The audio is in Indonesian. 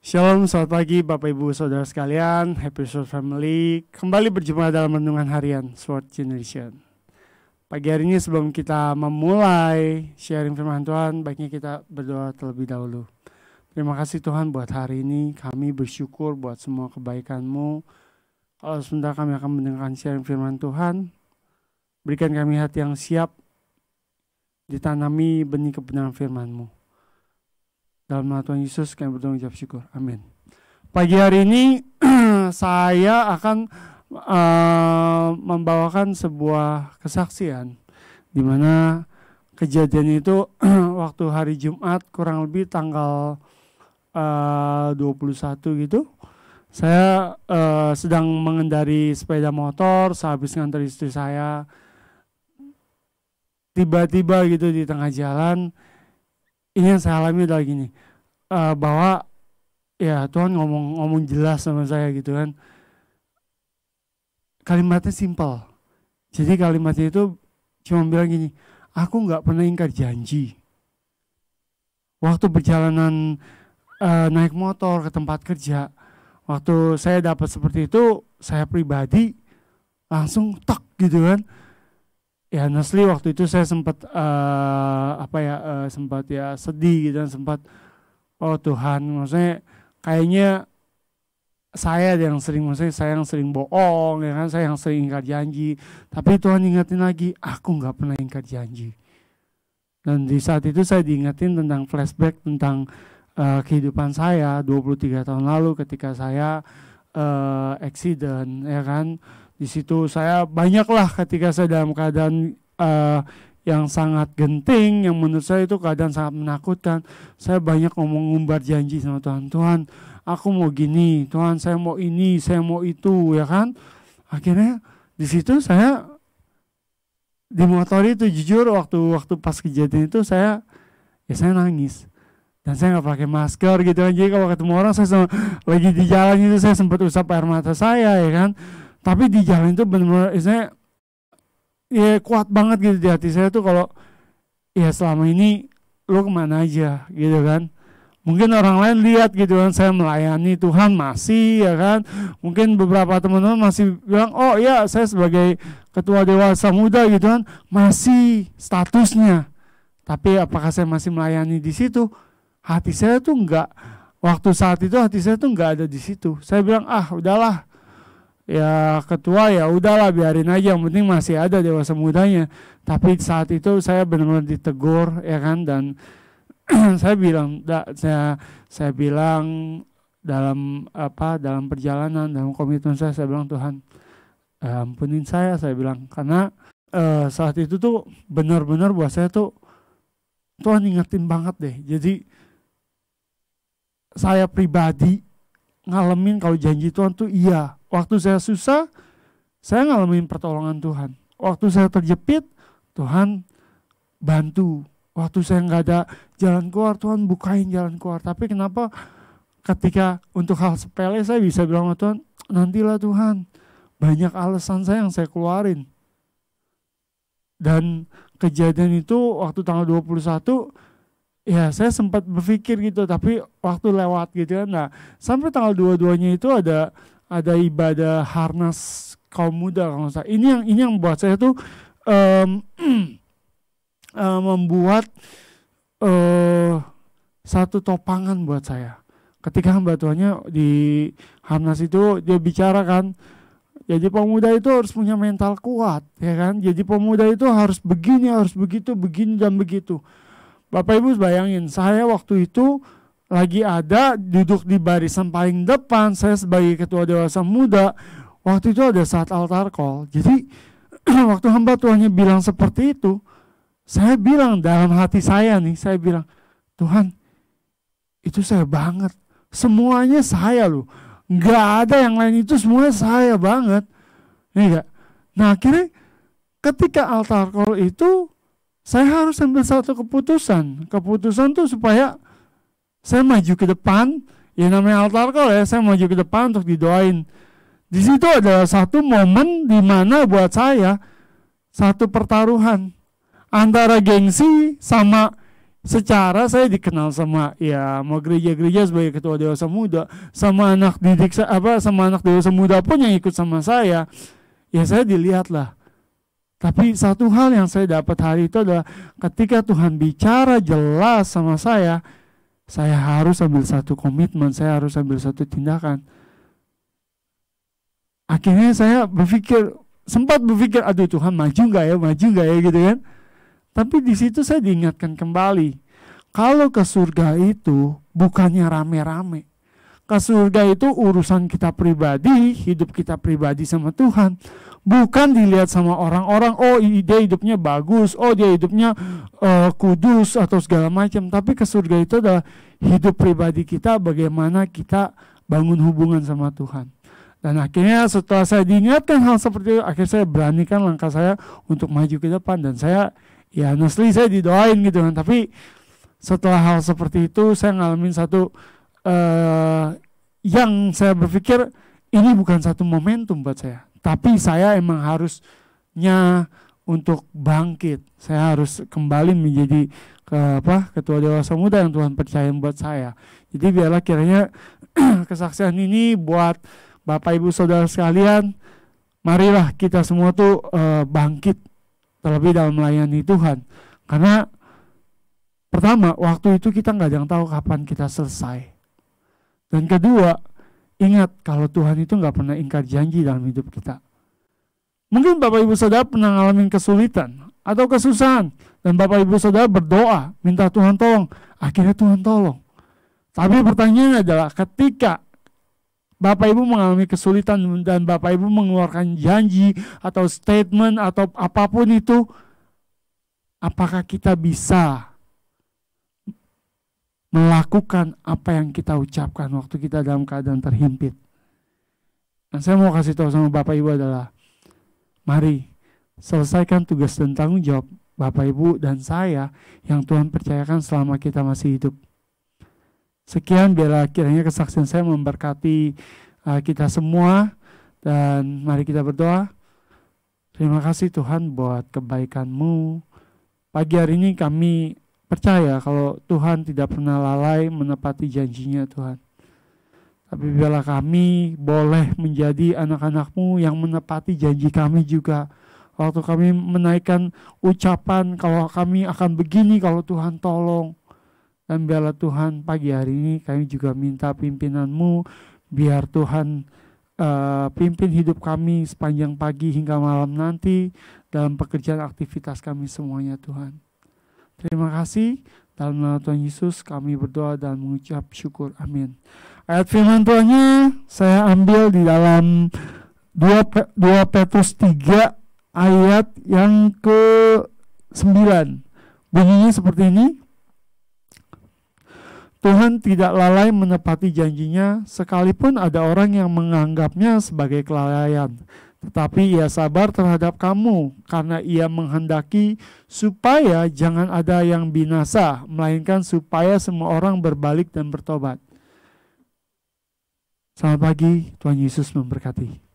Shalom, selamat pagi Bapak Ibu Saudara sekalian, Happy Sword Family. Kembali berjumpa dalam renungan harian Sword Generation. Pagi hari ini sebelum kita memulai sharing firman Tuhan, baiknya kita berdoa terlebih dahulu. Terima kasih Tuhan buat hari ini, kami bersyukur buat semua kebaikan-Mu. Kalau sebentar kami akan mendengarkan sharing firman Tuhan, berikan kami hati yang siap ditanami benih kebenaran firman-Mu. Dalam nama Tuhan Yesus kami berdoa mengucap syukur. Amin. Pagi hari ini saya akan membawakan sebuah kesaksian di mana kejadian itu waktu hari Jumat kurang lebih tanggal 21 gitu. Saya sedang mengendari sepeda motor sehabis nganter istri saya. Tiba-tiba gitu di tengah jalan, ini yang saya alami adalah gini, bahwa ya Tuhan ngomong jelas sama saya gitu kan. Kalimatnya simpel. Jadi kalimatnya itu cuma bilang gini, aku gak pernah ingkar janji. Waktu perjalanan naik motor ke tempat kerja, waktu saya dapat seperti itu, saya pribadi langsung tek gitu kan. Ya honestly waktu itu saya sempat sempat sedih gitu dan sempat oh Tuhan, maksudnya kayaknya saya yang sering bohong ya kan, saya yang sering ingkar janji. Tapi Tuhan ingetin lagi, aku nggak pernah ingkar janji. Dan di saat itu saya diingetin tentang flashback tentang kehidupan saya 23 tahun lalu ketika saya accident ya kan. Di situ saya banyaklah ketika saya dalam keadaan yang sangat genting, yang menurut saya itu keadaan sangat menakutkan. Saya banyak ngumbar janji sama Tuhan. Tuhan, aku mau gini. Tuhan, saya mau ini, saya mau itu, ya kan. Akhirnya di situ saya di motor itu jujur waktu pas kejadian itu saya nangis. Dan saya nggak pakai masker gitu kan. Jadi kalau ketemu orang saya lagi di jalan itu saya sempat usap air mata saya ya kan. Tapi di jalan itu benar-benar saya ya kuat banget gitu di hati saya tuh kalau ya selama ini lo kemana aja gitu kan. Mungkin orang lain lihat gitu kan saya melayani Tuhan masih ya kan. Mungkin beberapa teman-teman masih bilang oh ya saya sebagai ketua dewasa muda gitu kan masih statusnya. Tapi apakah saya masih melayani di situ? Hati saya tuh enggak. Waktu saat itu hati saya tuh enggak ada di situ. Saya bilang udahlah. Ya ketua ya udahlah biarin aja, yang penting masih ada dewasa mudanya. Tapi saat itu saya benar-benar ditegur ya kan, dan saya bilang dalam perjalanan, dalam komitmen saya bilang Tuhan ampunin saya bilang karena saat itu tuh benar-benar buat saya tuh Tuhan ingetin banget deh. Jadi saya pribadi ngalamin kalau janji Tuhan tuh iya. Waktu saya susah, saya ngalamin pertolongan Tuhan. Waktu saya terjepit, Tuhan bantu. Waktu saya nggak ada jalan keluar, Tuhan bukain jalan keluar. Tapi kenapa ketika untuk hal sepele saya bisa bilang sama Tuhan, nantilah Tuhan. Banyak alasan saya yang saya keluarin. Dan kejadian itu waktu tanggal 21, ya saya sempat berpikir gitu, tapi waktu lewat gitu kan. Nah, sampai tanggal 22-nya itu ada ibadah harnas kaum muda kalau saya. Ini yang buat saya tuh membuat satu topangan buat saya. Ketika hamba Tuhannya di harnas itu dia bicara kan, jadi pemuda itu harus punya mental kuat ya kan. Jadi pemuda itu harus begini, harus begitu, begini dan begitu. Bapak Ibu bayangin, saya waktu itu lagi ada duduk di barisan paling depan, saya sebagai ketua dewasa muda. Waktu itu ada saat altar call. Jadi waktu hamba Tuhannya bilang seperti itu, saya bilang dalam hati saya nih, saya bilang, Tuhan, itu saya banget. Semuanya saya loh. Nggak ada yang lain, itu semuanya saya banget. Iya. Nah akhirnya ketika altar call itu, saya harus ambil satu keputusan. Keputusan tuh supaya saya maju ke depan, ya namanya altar call ya, saya maju ke depan untuk didoain. Di situ adalah satu momen di mana buat saya satu pertaruhan antara gengsi sama secara saya dikenal sama mau gereja-gereja sebagai ketua dewasa muda, sama anak didik sama anak dewasa muda pun yang ikut sama saya dilihat lah. Tapi satu hal yang saya dapat hari itu adalah ketika Tuhan bicara jelas sama saya harus ambil satu komitmen, saya harus ambil satu tindakan. Akhirnya saya sempat berpikir, aduh Tuhan maju nggak ya gitu kan. Tapi di situ saya diingatkan kembali, kalau ke surga itu bukannya rame-rame. Ke surga itu urusan kita pribadi, hidup kita pribadi sama Tuhan. Bukan dilihat sama orang-orang, oh dia hidupnya bagus, oh dia hidupnya kudus atau segala macam. Tapi ke surga itu adalah hidup pribadi kita, bagaimana kita bangun hubungan sama Tuhan. Dan akhirnya setelah saya diingatkan hal seperti itu, akhirnya saya beranikan langkah saya untuk maju ke depan. Dan saya, honestly saya didoain gitu kan. Tapi setelah hal seperti itu, saya ngalamin satu yang saya berpikir ini bukan satu momentum buat saya. Tapi saya emang harusnya untuk bangkit. Saya harus kembali menjadi ketua dewasa muda yang Tuhan percayain buat saya. Jadi biarlah kiranya kesaksian ini buat Bapak Ibu Saudara sekalian, marilah kita semua tuh bangkit terlebih dalam melayani Tuhan. Karena pertama, waktu itu kita nggak ada yang tahu kapan kita selesai. Dan kedua, ingat kalau Tuhan itu nggak pernah ingkar janji dalam hidup kita. Mungkin Bapak Ibu Saudara pernah ngalamin kesulitan atau kesusahan, dan Bapak Ibu Saudara berdoa minta Tuhan tolong, akhirnya Tuhan tolong. Tapi pertanyaannya adalah ketika Bapak Ibu mengalami kesulitan dan Bapak Ibu mengeluarkan janji atau statement atau apapun itu, apakah kita bisa melakukan apa yang kita ucapkan waktu kita dalam keadaan terhimpit? Dan saya mau kasih tahu sama Bapak Ibu adalah, mari selesaikan tugas dan tanggung jawab Bapak Ibu dan saya yang Tuhan percayakan selama kita masih hidup. Sekian, biarlah kiranya kesaksian saya memberkati kita semua, dan mari kita berdoa. Terima kasih Tuhan buat kebaikan-Mu. Pagi hari ini kami percaya kalau Tuhan tidak pernah lalai menepati janjinya Tuhan. Tapi biarlah kami boleh menjadi anak-anak-Mu yang menepati janji kami juga. Waktu kami menaikkan ucapan kalau kami akan begini kalau Tuhan tolong. Dan biarlah Tuhan pagi hari ini kami juga minta pimpinan-Mu, biar Tuhan pimpin hidup kami sepanjang pagi hingga malam nanti dalam pekerjaan aktivitas kami semuanya Tuhan. Terima kasih. Dalam nama Tuhan Yesus kami berdoa dan mengucap syukur. Amin. Ayat firman Tuhannya saya ambil di dalam 2 Petrus 3 ayat yang ke-9. Bunyinya seperti ini. Tuhan tidak lalai menepati janjinya, sekalipun ada orang yang menganggapnya sebagai kelalaian. Tetapi Ia sabar terhadap kamu, karena Ia menghendaki supaya jangan ada yang binasa, melainkan supaya semua orang berbalik dan bertobat. Selamat pagi, Tuhan Yesus memberkati.